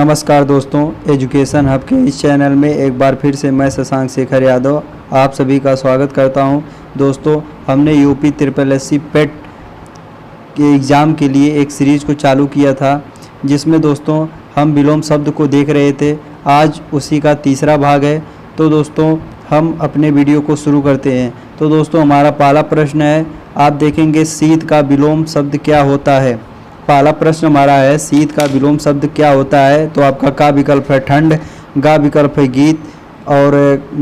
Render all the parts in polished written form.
नमस्कार दोस्तों, education hub के इस चैनल में एक बार फिर से मैं शशांक शेखर यादव आप सभी का स्वागत करता हूं। दोस्तों, हमने यूपी SSSC पेट के एग्ज़ाम के लिए एक सीरीज़ को चालू किया था, जिसमें दोस्तों हम विलोम शब्द को देख रहे थे। आज उसी का तीसरा भाग है। तो दोस्तों, हम अपने वीडियो को शुरू करते हैं। तो दोस्तों, हमारा पहला प्रश्न है, आप देखेंगे शीत का विलोम शब्द क्या होता है। पहला प्रश्न हमारा है, शीत का विलोम शब्द क्या होता है। तो आपका का विकल्प है ठंड, गा विकल्प है गीत और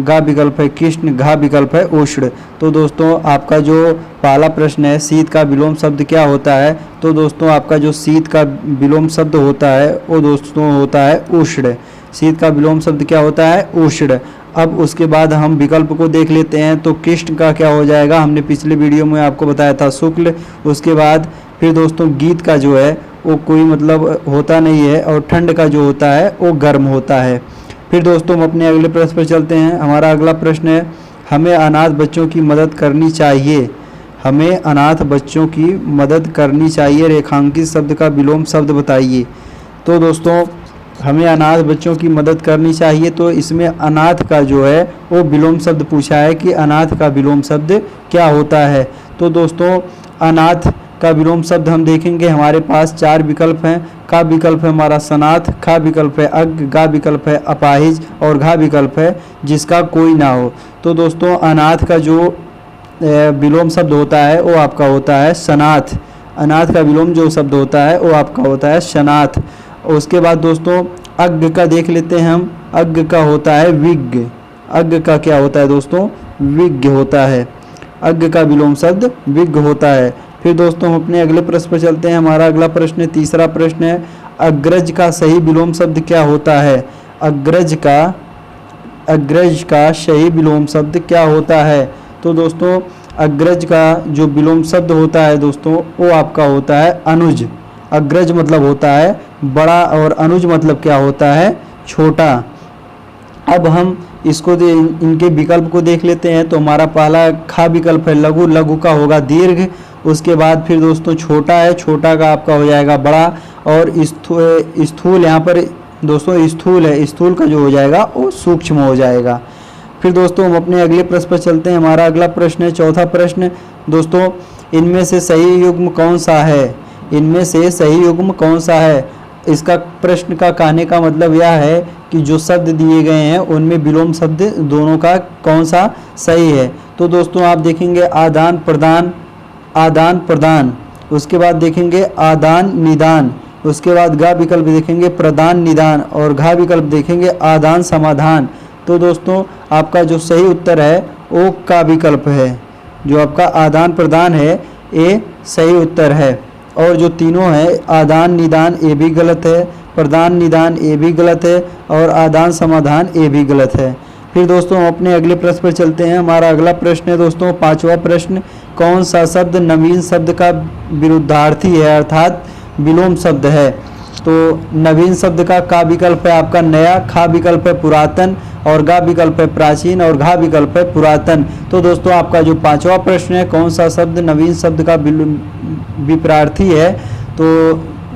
गा विकल्प है कृष्ण, घा विकल्प है उष्ण। तो दोस्तों, आपका जो पहला प्रश्न है, शीत का विलोम शब्द क्या होता है। तो दोस्तों, आपका जो शीत का विलोम शब्द होता है वो दोस्तों होता है उष्ण। शीत का विलोम शब्द क्या होता है, उष्ण। अब उसके बाद हम विकल्प को देख लेते हैं। तो कृष्ण का क्या हो जाएगा, हमने पिछले वीडियो में आपको बताया था, शुक्ल। उसके बाद फिर दोस्तों गीत का जो है वो कोई मतलब होता नहीं है, और ठंड का जो होता है वो गर्म होता है। फिर दोस्तों, हम अपने अगले प्रश्न पर चलते हैं। हमारा अगला प्रश्न है, हमें अनाथ बच्चों की मदद करनी चाहिए। हमें अनाथ बच्चों की मदद करनी चाहिए, रेखांकित शब्द का विलोम शब्द बताइए। तो दोस्तों, हमें अनाथ बच्चों की मदद करनी चाहिए, तो इसमें अनाथ का जो है वो विलोम शब्द पूछा है कि अनाथ का विलोम शब्द क्या होता है। तो दोस्तों, अनाथ का विलोम शब्द हम देखेंगे, हमारे पास 4 विकल्प हैं। का विकल्प है हमारा सनाथ, खा विकल्प है अज्ञ, गा विकल्प है अपाहिज और घा विकल्प है जिसका कोई ना हो। तो दोस्तों, अनाथ का जो विलोम शब्द होता है वो आपका होता है सनाथ। अनाथ का विलोम जो शब्द होता है वो आपका होता है सनाथ। उसके बाद दोस्तों, अज्ञ का देख लेते हैं हम। अज्ञ का होता है विज्ञ। अज्ञ का क्या होता है दोस्तों, विज्ञ होता है। अज्ञ का विलोम शब्द विज्ञ होता है। फिर दोस्तों, हम अपने अगले प्रश्न पर चलते हैं। हमारा अगला प्रश्न, तीसरा प्रश्न है, अग्रज का सही विलोम शब्द क्या होता है। अग्रज का सही विलोम शब्द क्या होता है। तो दोस्तों, अग्रज का जो विलोम शब्द होता है दोस्तों वो आपका होता है अनुज। अग्रज मतलब होता है बड़ा और अनुज मतलब क्या होता है, छोटा। अब हम इसको इनके विकल्प को देख लेते हैं। तो हमारा पहला खा विकल्प है लघु, लघु का होगा दीर्घ। उसके बाद फिर दोस्तों छोटा है, छोटा का आपका हो जाएगा बड़ा। और स्थूल यहाँ पर दोस्तों स्थूल है, स्थूल का जो हो जाएगा वो सूक्ष्म हो जाएगा। फिर दोस्तों, हम अपने अगले प्रश्न पर चलते हैं। हमारा अगला प्रश्न है, चौथा प्रश्न, दोस्तों इनमें से सही युग्म कौन सा है। इनमें से सही युग्म कौन सा है। इसका प्रश्न का कहने का मतलब यह है कि जो शब्द दिए गए हैं उनमें विलोम शब्द दोनों का कौन सा सही है। तो दोस्तों, आप देखेंगे आदान प्रदान, आदान प्रदान। उसके बाद देखेंगे आदान निदान। उसके बाद गा विकल्प देखेंगे प्रदान निदान और घा विकल्प देखेंगे आदान समाधान। तो दोस्तों, आपका जो सही उत्तर है वो का विकल्प है। जो आपका आदान प्रदान है ये सही उत्तर है। और जो तीनों है आदान निदान ये भी गलत है, प्रदान निदान ये भी गलत है और आदान समाधान ये भी गलत है। फिर दोस्तों, हम अपने अगले प्रश्न पर चलते हैं। हमारा अगला प्रश्न है दोस्तों पांचवा प्रश्न, कौन सा शब्द नवीन शब्द का विरुद्धार्थी है अर्थात विलोम शब्द है। तो नवीन शब्द का विकल्प है आपका नया, खा विकल्प है पुरातन और गा विकल्प है प्राचीन और घा विकल्प है पुरातन। तो दोस्तों, आपका जो पांचवा प्रश्न है, कौन सा शब्द नवीन शब्द का विपरार्थी है, तो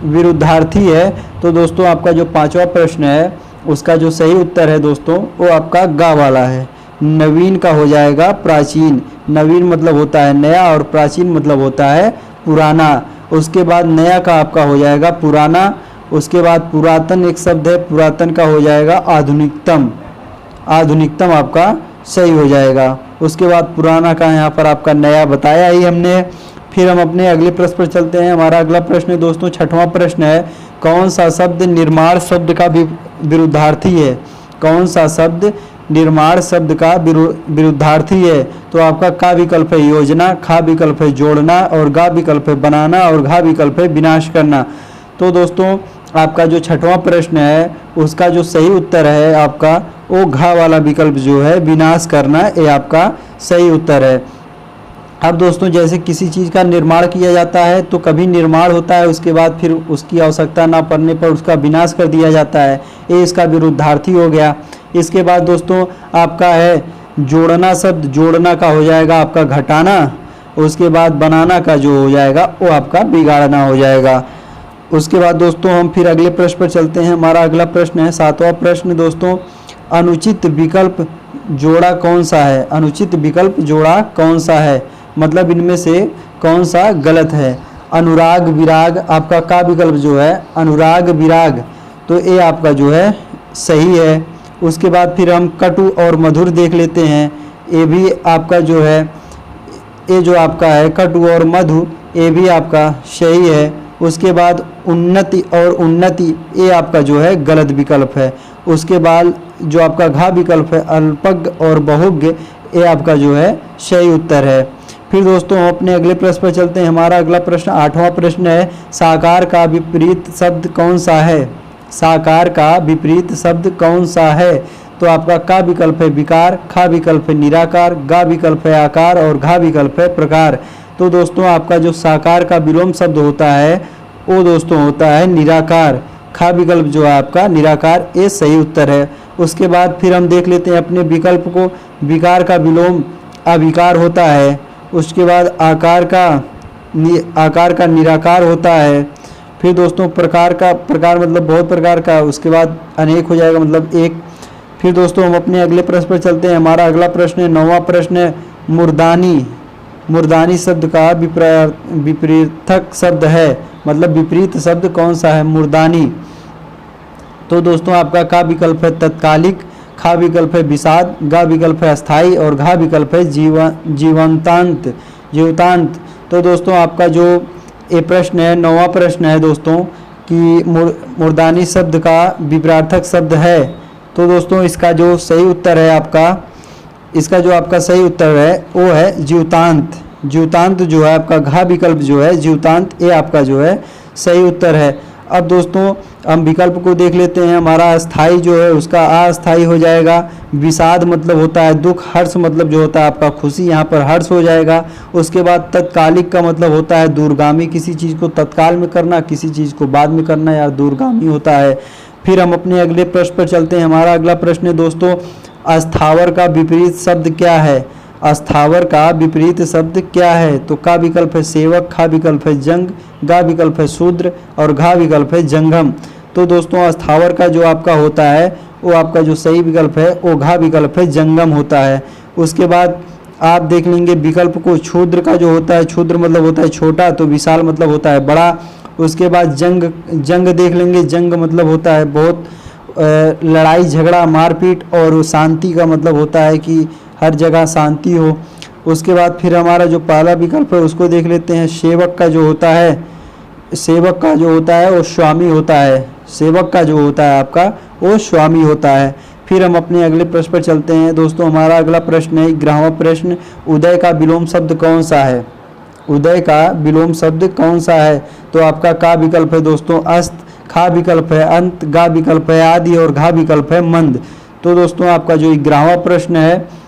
विरुद्धार्थी है। तो दोस्तों, आपका जो पांचवा प्रश्न है उसका जो सही उत्तर है दोस्तों वो आपका गा वाला है। नवीन का हो जाएगा प्राचीन। नवीन मतलब होता है नया और प्राचीन मतलब होता है पुराना। उसके बाद नया का आपका हो जाएगा पुराना। उसके बाद पुरातन एक शब्द है, पुरातन का हो जाएगा आधुनिकतम। आधुनिकतम आपका सही हो जाएगा। उसके बाद पुराना का यहाँ पर आपका नया बताया ही हमने। फिर हम अपने अगले प्रश्न पर चलते हैं। हमारा अगला प्रश्न दोस्तों छठवां प्रश्न है, कौन सा शब्द निर्माण शब्द का विरुद्धार्थी है। कौन सा शब्द निर्माण शब्द का विरुद्धार्थी है। तो आपका का विकल्प है योजना, खा विकल्प है जोड़ना और गा विकल्प है बनाना और घा विकल्प है विनाश करना। तो दोस्तों, आपका जो छठवां प्रश्न है उसका जो सही उत्तर है आपका वो घा वाला विकल्प जो है विनाश करना, ये आपका सही उत्तर है। अब दोस्तों, जैसे किसी चीज़ का निर्माण किया जाता है तो कभी निर्माण होता है, उसके बाद फिर उसकी आवश्यकता ना पड़ने पर उसका विनाश कर दिया जाता है, ये इसका विरुद्धार्थी हो गया। इसके बाद दोस्तों आपका है जोड़ना शब्द, जोड़ना का हो जाएगा आपका घटाना। उसके बाद बनाना का जो हो जाएगा वो आपका बिगाड़ना हो जाएगा। उसके बाद दोस्तों हम फिर अगले प्रश्न पर चलते हैं। हमारा अगला प्रश्न है 7वां प्रश्न दोस्तों, अनुचित विकल्प जोड़ा कौन सा है? अनुचित विकल्प जोड़ा कौन सा है, मतलब इनमें से कौन सा गलत है? अनुराग विराग, आपका का विकल्प जो है अनुराग विराग, तो ये आपका जो है सही है। उसके बाद फिर हम कटु और मधुर देख लेते हैं, ये भी आपका जो है, ये जो आपका है कटु और मधु, ये भी आपका सही है। उसके बाद उन्नति और उन्नति, ये आपका जो है गलत विकल्प है। उसके बाद जो आपका घा विकल्प है अल्पज्ञ और बहुज्ञ, ये आपका जो है सही उत्तर है। फिर दोस्तों हम अपने अगले प्रश्न पर चलते हैं। हमारा अगला प्रश्न 8वां प्रश्न है, साकार का विपरीत शब्द कौन सा है? साकार का विपरीत शब्द कौन सा है? तो आपका का विकल्प है विकार, खा विकल्प है निराकार, गा विकल्प है आकार और घा विकल्प है प्रकार। तो दोस्तों आपका जो साकार का विलोम शब्द होता है वो दोस्तों होता है निराकार। खा विकल्प जो है आपका निराकार, ये सही उत्तर है। उसके बाद फिर हम देख लेते हैं अपने विकल्प को, विकार का विलोम अविकार होता है। उसके बाद आकार का निराकार होता है। फिर दोस्तों प्रकार मतलब बहुत प्रकार का, उसके बाद अनेक हो जाएगा मतलब एक। फिर दोस्तों हम अपने अगले प्रश्न पर चलते हैं। हमारा अगला प्रश्न है 9वां प्रश्न है, मुर्दानी। मुर्दानी शब्द का विपरीतक शब्द है, मतलब विपरीत शब्द कौन सा है? मुर्दानी। तो दोस्तों आपका का विकल्प है तत्कालिक, खा विकल्प है विषाद, गा विकल्प है अस्थाई और घा विकल्प है जीवंतांत। तो दोस्तों आपका जो ये प्रश्न है 9वां प्रश्न है दोस्तों कि मुर्दानी शब्द का विपरीतक शब्द है। तो दोस्तों इसका जो सही उत्तर है इसका जो आपका सही उत्तर है वो है जीवतांत। जीवतांत जो है आपका घा विकल्प जो है जीवतांत, ये आपका जो है सही उत्तर है। अब दोस्तों हम विकल्प को देख लेते हैं। हमारा अस्थाई जो है उसका अस्थाई हो जाएगा। विषाद मतलब होता है दुख, हर्ष मतलब जो होता है आपका खुशी, यहाँ पर हर्ष हो जाएगा। उसके बाद तत्कालिक का मतलब होता है दूरगामी, किसी चीज़ को तत्काल में करना, किसी चीज़ को बाद में करना या दूरगामी होता है। फिर हम अपने अगले प्रश्न पर चलते हैं। हमारा अगला प्रश्न है दोस्तों, अस्थावर का विपरीत शब्द क्या है? अस्थावर का विपरीत शब्द क्या है? तो का विकल्प है सेवक, खा विकल्प है जंग, गा विकल्प है शूद्र और घा विकल्प है जंगम। तो दोस्तों अस्थावर का जो आपका होता है वो आपका जो सही विकल्प है वो घा विकल्प है जंगम होता है। उसके बाद आप देख लेंगे विकल्प को, क्षुद्र का जो होता है, क्षुद्र मतलब होता है छोटा, तो विशाल मतलब होता है बड़ा। उसके बाद जंग देख लेंगे, जंग मतलब होता है बहुत लड़ाई झगड़ा मारपीट, और शांति का मतलब होता है कि हर जगह शांति हो। उसके बाद फिर हमारा जो पहला विकल्प है उसको देख लेते हैं। सेवक का जो होता है वो स्वामी होता है। सेवक का जो होता है आपका वो स्वामी होता है। फिर हम अपने अगले प्रश्न पर चलते हैं दोस्तों। हमारा अगला प्रश्न है 11वां प्रश्न, उदय का विलोम शब्द कौन सा है? उदय का विलोम शब्द कौन सा है? तो आपका का विकल्प है दोस्तों अस्त, खा विकल्प है अंत, गा विकल्प है आदि और घा विकल्प है मंद। तो दोस्तों आपका जो 11वां प्रश्न है,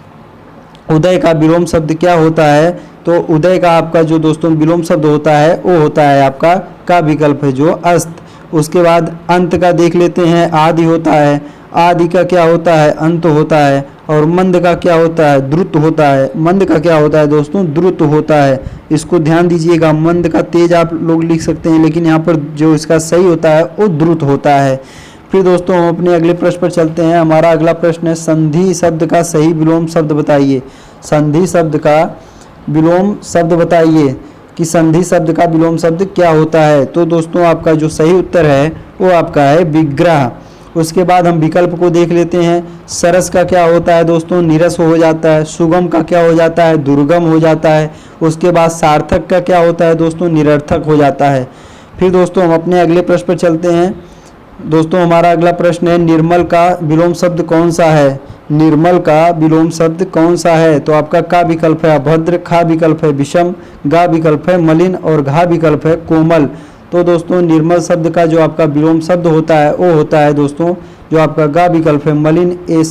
उदय का विलोम शब्द क्या होता है? तो उदय का आपका जो दोस्तों विलोम शब्द होता है वो होता है आपका का विकल्प है जो अस्त। उसके बाद अंत का देख लेते हैं, आदि होता है। आदि का क्या होता है? अंत होता है। और मंद का क्या होता है? द्रुत होता है। मंद का क्या होता है दोस्तों? द्रुत होता है। इसको ध्यान दीजिएगा, मंद का तेज आप लोग लिख सकते हैं, लेकिन यहाँ पर जो इसका सही होता है वो द्रुत होता है। फिर दोस्तों हम अपने अगले प्रश्न पर चलते हैं। हमारा अगला प्रश्न है, संधि शब्द का सही विलोम शब्द बताइए। संधि शब्द का विलोम शब्द बताइए कि संधि शब्द का विलोम शब्द क्या होता है? तो दोस्तों आपका जो सही उत्तर है वो आपका है विग्रह। उसके बाद हम विकल्प को देख लेते हैं। सरस का क्या होता है दोस्तों? नीरस हो जाता है। सुगम का क्या हो जाता है? दुर्गम हो जाता है। उसके बाद सार्थक का क्या होता है दोस्तों? निरर्थक हो जाता है। फिर दोस्तों हम अपने अगले प्रश्न पर चलते हैं। दोस्तों हमारा अगला प्रश्न है, निर्मल का विलोम शब्द कौन सा है? निर्मल का विलोम शब्द कौन सा है? तो आपका का विकल्प है अभद्र, खा विकल्प है विषम, गा विकल्प है मलिन और घा विकल्प है कोमल। तो दोस्तों निर्मल शब्द का जो आपका विलोम शब्द होता है वो होता है दोस्तों जो आपका गा विकल्प है मलिन, ये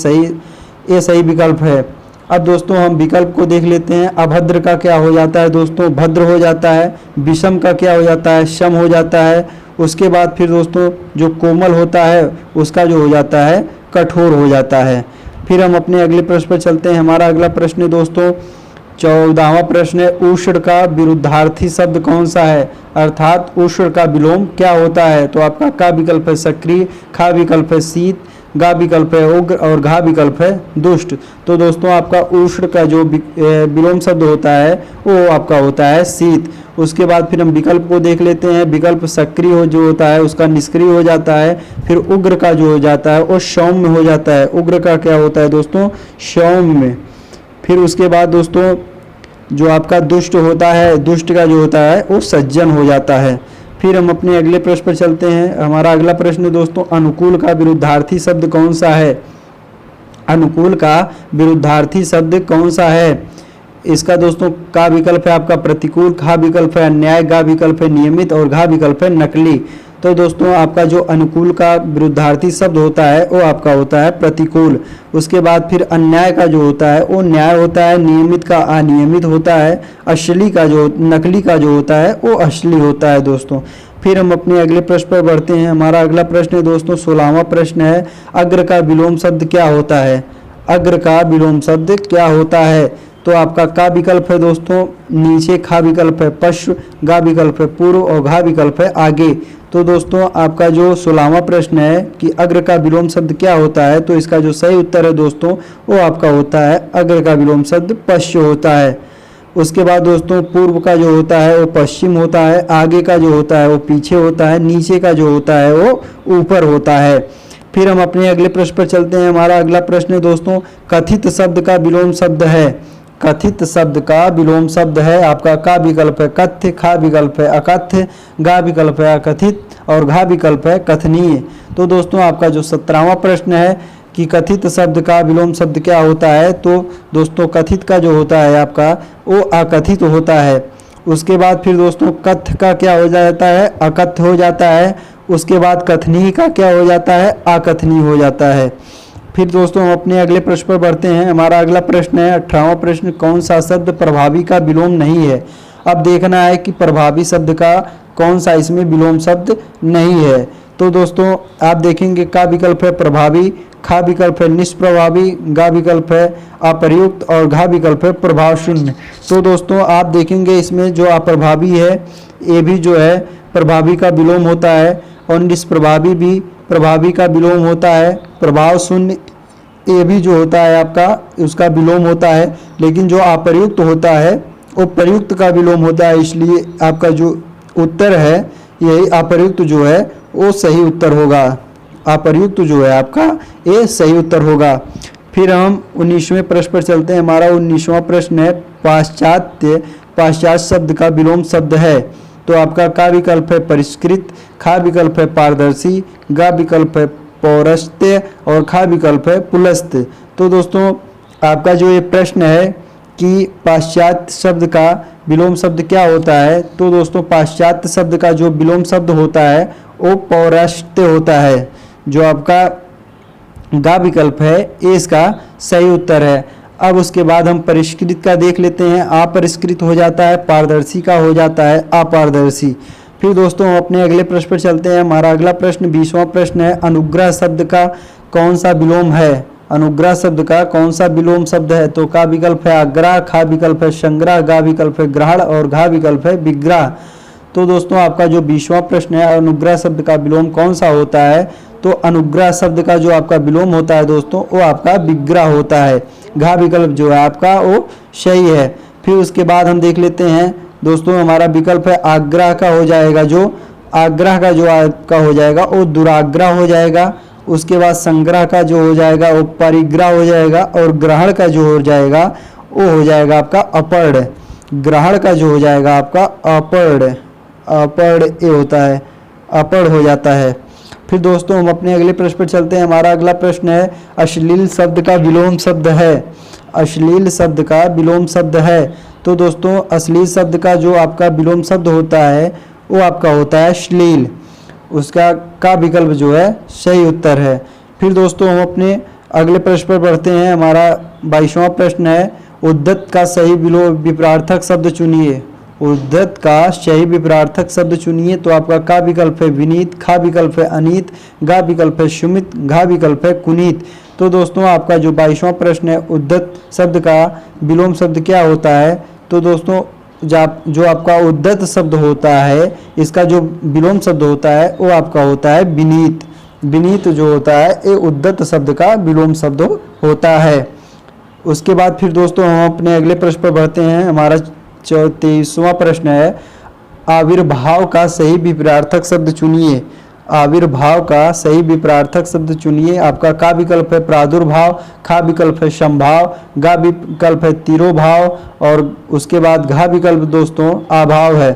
सही विकल्प है। अब दोस्तों हम विकल्प को देख लेते हैं। अभद्र का क्या हो जाता है दोस्तों? भद्र हो जाता है। विषम का क्या हो जाता है? शम हो जाता है। उसके बाद फिर दोस्तों जो कोमल होता है उसका जो हो जाता है कठोर हो जाता है। फिर हम अपने अगले प्रश्न पर चलते हैं। हमारा अगला प्रश्न है दोस्तों, 14वां प्रश्न है, उष्ण का विरुद्धार्थी शब्द कौन सा है, अर्थात उष्ण का विलोम क्या होता है। तो आपका का विकल्प है सक्रिय, खा विकल्प है शीत, गा विकल्प है उग्र और घा विकल्प है दुष्ट। तो दोस्तों आपका उष्ण का जो विलोम शब्द होता है वो आपका होता है शीत। उसके बाद फिर हम विकल्प को देख लेते हैं। विकल्प सक्रिय हो जो होता है उसका निष्क्रिय हो जाता है। फिर उग्र का जो हो जाता है वो सौम्य हो जाता है। उग्र का क्या होता है दोस्तों, सौम्य। फिर उसके बाद दोस्तों जो आपका दुष्ट होता है, दुष्ट का जो होता है वो सज्जन हो जाता है। फिर हम अपने अगले प्रश्न पर चलते हैं। हमारा अगला प्रश्न दोस्तों, अनुकूल का विरुद्धार्थी शब्द कौन सा है। अनुकूल का विरुद्धार्थी शब्द कौन सा है। इसका दोस्तों का विकल्प है आपका प्रतिकूल, खा विकल्प है अन्याय, गा विकल्प है नियमित और घा विकल्प है नकली। तो दोस्तों आपका जो अनुकूल का विरुद्धार्थी शब्द होता है वो आपका होता है प्रतिकूल। उसके बाद फिर अन्याय का जो होता है वो न्याय होता है, नियमित का अनियमित होता है, असली का जो नकली का जो होता है वो असली होता है दोस्तों। फिर हम अपने अगले प्रश्न पर बढ़ते हैं। हमारा अगला प्रश्न है दोस्तों 16वां प्रश्न है, अग्र का विलोम शब्द क्या होता है। अग्र का विलोम शब्द क्या होता है। तो आपका का विकल्प है दोस्तों नीचे, खा विकल्प है पश्च, गा विकल्प है पूर्व और घा विकल्प है आगे। तो दोस्तों आपका जो 16वां प्रश्न है कि अग्र का विलोम शब्द क्या होता है, तो इसका जो सही उत्तर है दोस्तों वो आपका होता है अग्र का विलोम शब्द पश्च होता है। उसके बाद दोस्तों पूर्व का जो होता है वो पश्चिम होता है, आगे का जो होता है वो पीछे होता है, नीचे का जो होता है वो ऊपर होता है। फिर हम अपने अगले प्रश्न पर चलते हैं। हमारा अगला प्रश्न है दोस्तों, कथित शब्द का विलोम शब्द है। कथित शब्द का विलोम शब्द है आपका का विकल्प है कथ्य, खा विकल्प है अकथ्य, गा विकल्प है अकथित और घा विकल्प है कथनीय। तो दोस्तों आपका जो 17वां प्रश्न है कि कथित शब्द का विलोम शब्द क्या होता है। तो दोस्तों कथित का जो होता है आपका वो अकथित होता है। उसके बाद फिर दोस्तों कथ्य का क्या हो जाता है, अकथ्य हो जाता है। उसके बाद कथनीय का क्या हो जाता है, अकथनीय हो जाता है। फिर दोस्तों हम अपने अगले प्रश्न पर बढ़ते हैं। हमारा अगला प्रश्न है 18वां प्रश्न, कौन सा शब्द प्रभावी का विलोम नहीं है। अब देखना है कि प्रभावी शब्द का कौन सा इसमें विलोम शब्द नहीं है। तो दोस्तों आप देखेंगे का विकल्प है प्रभावी, खा विकल्प है निष्प्रभावी, गा विकल्प है अप्रयुक्त और घा विकल्प है प्रभाव शून्य। तो दोस्तों आप देखेंगे इसमें जो अप्रभावी है ये भी जो है प्रभावी का विलोम होता है और निष्प्रभावी भी प्रभावी का विलोम होता है। प्रभाव शून्य ये भी जो होता है आपका उसका विलोम होता है, लेकिन जो अप्रयुक्त होता है वो प्रयुक्त का विलोम होता है। इसलिए आपका जो उत्तर है यही अप्रयुक्त जो है वो सही उत्तर होगा। अप्रयुक्त जो है आपका ये सही उत्तर होगा। फिर हम 19वें प्रश्न पर चलते हैं। हमारा 19वां प्रश्न है पाश्चात्य। पाश्चात्य शब्द का विलोम शब्द है। तो आपका का विकल्प है परिष्कृत, खा विकल्प है पारदर्शी, गा विकल्प है पौरस्त्य और खा विकल्प है पुलस्त्य। तो दोस्तों आपका जो ये प्रश्न है कि पाश्चात्य शब्द का विलोम शब्द क्या होता है। तो दोस्तों पाश्चात्य शब्द का जो विलोम शब्द होता है वो पौरस्त्य होता है। जो आपका गा विकल्प है ये इसका सही उत्तर है। अब उसके बाद हम परिष्कृत का देख लेते हैं। अपरिष्कृत हो जाता है, पारदर्शी का हो जाता है अपारदर्शी। फिर दोस्तों हम अपने अगले प्रश्न पर चलते हैं। हमारा अगला प्रश्न 20वां प्रश्न है, अनुग्रह शब्द का कौन सा विलोम है। अनुग्रह शब्द का कौन सा विलोम शब्द है। तो का विकल्प है आग्रह, खा विकल्प है संग्रह, गा विकल्प है ग्रहण और घा विकल्प है विग्रह। तो दोस्तों आपका जो 20वां प्रश्न है, अनुग्रह शब्द का विलोम कौन सा होता है। तो अनुग्रह शब्द का जो आपका विलोम होता है दोस्तों वो आपका विग्रह होता है। घा विकल्प जो है आपका वो सही है। फिर उसके बाद हम देख लेते हैं दोस्तों हमारा विकल्प है आग्रह का हो जाएगा। जो आग्रह का जो आपका हो जाएगा वो दुराग्रह हो जाएगा। उसके बाद संग्रह का जो हो जाएगा वो परिग्रह हो जाएगा और ग्रहण का जो हो जाएगा वो हो जाएगा आपका अपर्ण। ग्रहण का जो हो जाएगा आपका अपर्ण, अपर्ण ये होता है, अपर्ण हो जाता है। फिर दोस्तों हम अपने अगले प्रश्न पर चलते हैं। हमारा अगला प्रश्न है अश्लील शब्द का विलोम शब्द है। अश्लील शब्द का विलोम शब्द है। तो दोस्तों अश्लील शब्द का जो आपका विलोम शब्द होता है वो आपका होता है श्लील। उसका का विकल्प जो है सही उत्तर है। फिर दोस्तों हम अपने अगले प्रश्न पर बढ़ते हैं। हमारा 22वां प्रश्न है उद्धत का सही विपरार्थक शब्द चुनिए। उद्धत का सही विपरार्थक शब्द चुनिए। तो आपका का विकल्प है विनीत, खा विकल्प है अनीत, गा विकल्प है सुमित, घा विकल्प है कुनीत। तो दोस्तों आपका जो 22वां प्रश्न है, उद्धत शब्द का विलोम शब्द क्या होता है? तो दोस्तों जो आपका उद्धत शब्द होता है, इसका जो विलोम शब्द होता है वो आपका होता है विनीत। विनीत जो होता है ये उद्धत शब्द का विलोम शब्द होता है। उसके बाद फिर दोस्तों हम अपने अगले प्रश्न पर बढ़ते हैं। हमारा 23वां प्रश्न है, आविर्भाव का सही विपरीतार्थक शब्द चुनिए। आविर्भाव का सही विपरीतार्थक शब्द चुनिए। आपका का विकल्प है प्रादुर्भाव, खा विकल्प है संभाव, गा विकल्प है तिरोभाव और उसके बाद घा विकल्प दोस्तों अभाव है।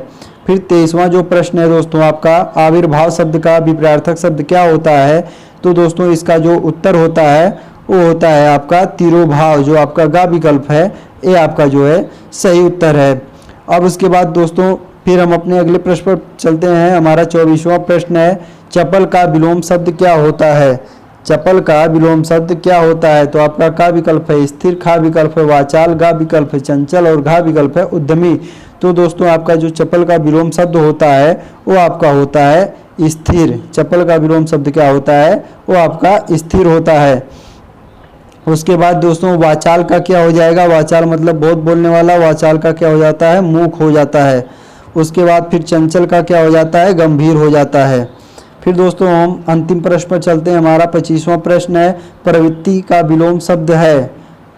फिर 23वां जो प्रश्न है दोस्तों आपका, आविर्भाव शब्द का विपरीतार्थक शब्द क्या होता है? तो दोस्तों इसका जो उत्तर होता है वो होता है आपका तिरोभाव। जो आपका गा विकल्प है ये आपका जो है सही उत्तर है। अब उसके बाद दोस्तों फिर हम अपने अगले प्रश्न पर चलते हैं। हमारा 24वां प्रश्न है, चपल का विलोम शब्द क्या होता है? चपल का विलोम शब्द क्या होता है? तो आपका का विकल्प है स्थिर, खा विकल्प है वाचाल, गा विकल्प है चंचल और घा विकल्प है उद्यमी। तो दोस्तों आपका जो चपल का विलोम शब्द होता है वो आपका होता है स्थिर। चपल का विलोम शब्द क्या होता है? वो आपका स्थिर होता है। उसके बाद दोस्तों वाचाल का क्या हो जाएगा? वाचाल मतलब बहुत बोलने वाला, वाचाल का क्या हो जाता है? मूक हो जाता है। उसके बाद फिर चंचल का क्या हो जाता है? गंभीर हो जाता है। फिर दोस्तों हम अंतिम प्रश्न पर चलते हैं। हमारा 25वां प्रश्न है, प्रवृत्ति का विलोम शब्द है।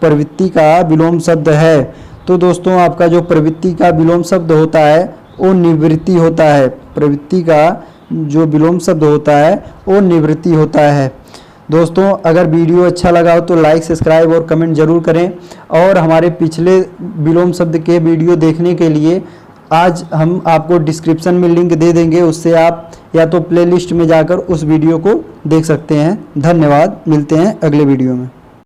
प्रवृत्ति का विलोम शब्द है। तो दोस्तों आपका जो प्रवृत्ति का विलोम शब्द होता है वो निवृत्ति होता है। प्रवृत्ति का जो विलोम शब्द होता है वो निवृत्ति होता है। दोस्तों अगर वीडियो अच्छा लगा हो तो लाइक, सब्सक्राइब और कमेंट जरूर करें। और हमारे पिछले विलोम शब्द के वीडियो देखने के लिए आज हम आपको डिस्क्रिप्शन में लिंक दे देंगे, उससे आप या तो प्लेलिस्ट में जाकर उस वीडियो को देख सकते हैं। धन्यवाद, मिलते हैं अगले वीडियो में।